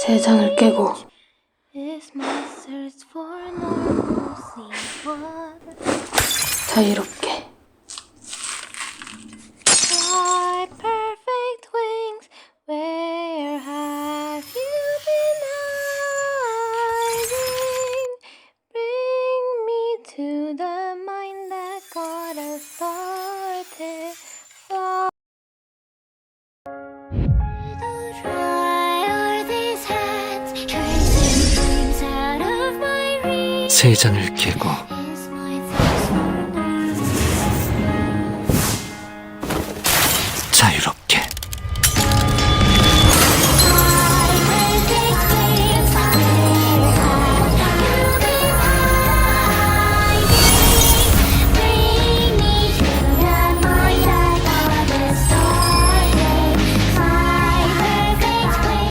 세 장을 깨고 자유롭게 Fly perfect wings, where have you been hiding? Bring me to the mind that got us started. Fly. Try are these hands tracing dreams out of my reach? 세 장을 깨고 Is my thoughts for 자유롭게